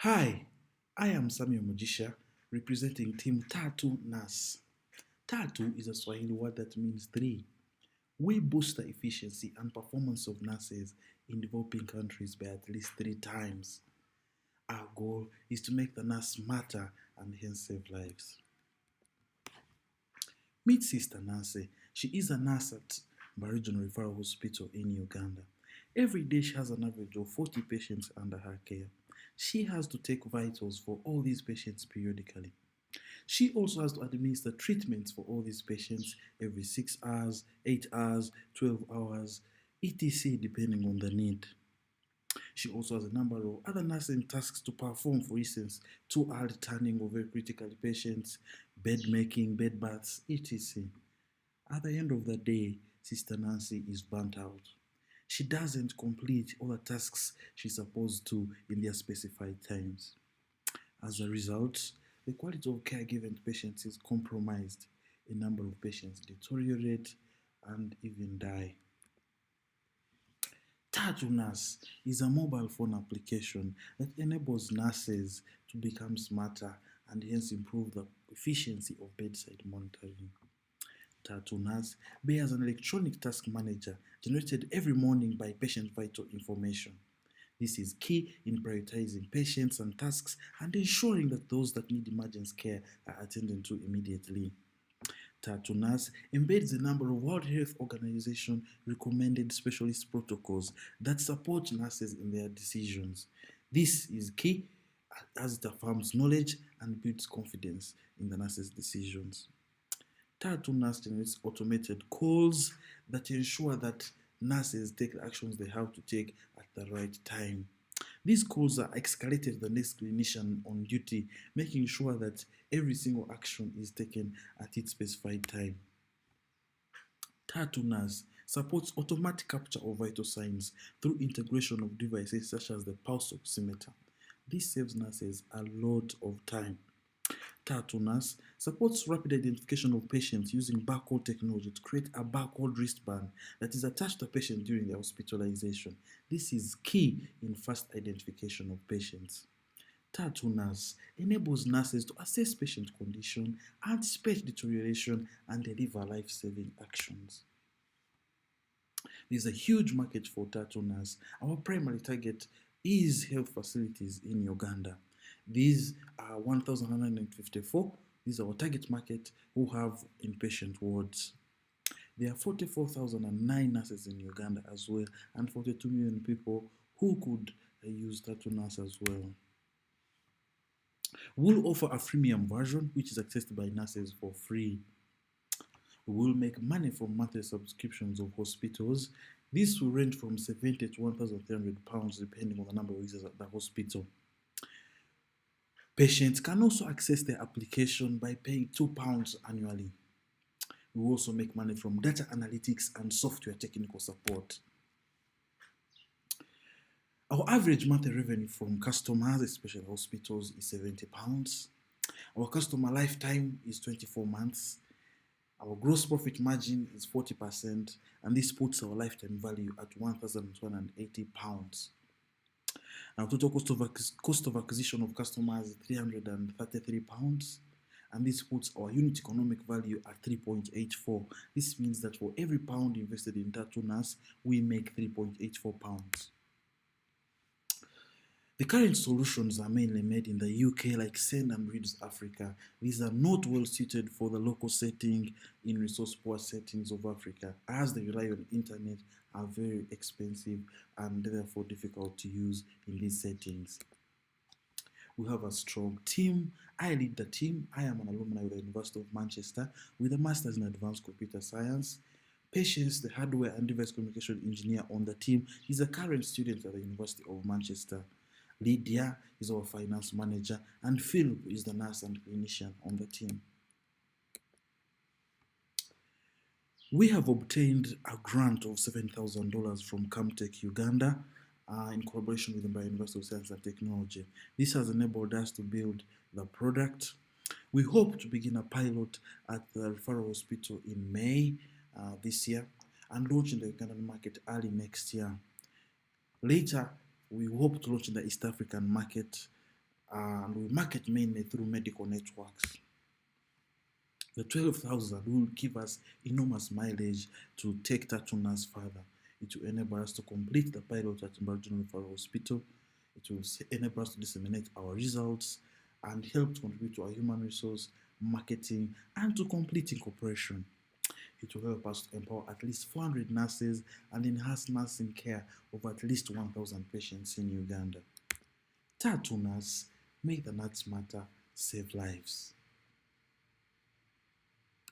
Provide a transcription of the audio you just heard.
Hi, I am Samuel Mujisha, representing Team Tatu Nas. Tatu is a Swahili word that means three. We boost the efficiency and performance of nurses in developing countries by at least three times. Our goal is to make the nurse smarter and hence save lives. Meet Sister Nancy. She is a nurse at Regional Referral Hospital in Uganda. Every day she has an average of 40 patients under her care. She has to take vitals for all these patients periodically. She also has to administer treatments for all these patients every 6 hours, 8 hours, 12 hours, etc., depending on the need. She also has a number of other nursing tasks to perform, for instance, 2 hour turning of very critically patients, bed making, bed baths, etc. At the end of the day, Sister Nancy is burnt out. She doesn't complete all the tasks she's supposed to in their specified times. As a result, the quality of care given to patients is compromised. A number of patients deteriorate and even die. Tatu Nurse is a mobile phone application that enables nurses to become smarter and hence improve the efficiency of bedside monitoring. Tatu Nurse bears an electronic task manager generated every morning by patient vital information. This is key in prioritizing patients and tasks and ensuring that those that need emergency care are attended to immediately. Tatu Nurse embeds a number of World Health Organization recommended specialist protocols that support nurses in their decisions. This is key as it affirms knowledge and builds confidence in the nurse's decisions. Tatu Nurse generates automated calls that ensure that nurses take the actions they have to take at the right time. These calls are escalated to the next clinician on duty, making sure that every single action is taken at its specified time. Tatu Nurse supports automatic capture of vital signs through integration of devices such as the pulse oximeter. This saves nurses a lot of time. Tatu Nurse supports rapid identification of patients using barcode technology to create a barcode wristband that is attached to a patient during their hospitalization. This is key in fast identification of patients. Tatu Nurse enables nurses to assess patient condition, anticipate deterioration, and deliver life-saving actions. There's a huge market for Tatu Nurse. Our primary target is health facilities in Uganda. These are 1,154. These are our target market who have inpatient wards. There are 44,009 nurses in Uganda as well, and 42 million people who could use Tatu Nurse as well. We'll offer a freemium version which is accessed by nurses for free. We will make money from monthly subscriptions of hospitals. This will range from 70 to 1,300 pounds depending on the number of users at the hospital. Patients can also access their application by paying £2 annually. We also make money from data analytics and software technical support. Our average monthly revenue from customers, especially hospitals, is £70. Our customer lifetime is 24 months. Our gross profit margin is 40%, and this puts our lifetime value at £1,280. Now, total cost of acquisition of customers is £333, and this puts our unit economic value at 3.84. This means that for every pound invested in Tatu Nurse, we make £3.84. The current solutions are mainly made in the UK, like Send and Reads Africa. These are not well suited for the local setting in resource-poor settings of Africa, as they rely on internet, are very expensive and therefore difficult to use in these settings. We have a strong team. I lead the team. I am an alumni of the University of Manchester with a master's in advanced computer science. Patience, the hardware and device communication engineer on the team, is a current student at the University of Manchester. Lydia is our finance manager, and Philip is the nurse and clinician on the team. We have obtained a grant of $7,000 from Camtech Uganda in collaboration with the University of Science and Technology. This has enabled us to build the product. We hope to begin a pilot at the referral hospital in May this year and launch in the Ugandan market early next year. Later, we hope to launch in the East African market and we market mainly through medical networks. The 12,000 will give us enormous mileage to take Tattoo Nurse further. It will enable us to complete the pilot at Mbaraton Referral Hospital. It will enable us to disseminate our results and help to contribute to our human resource, marketing, and to complete incorporation. It will help us to empower at least 400 nurses and enhance nursing care of at least 1,000 patients in Uganda. Tattoo Nurse, make the nuts matter, save lives.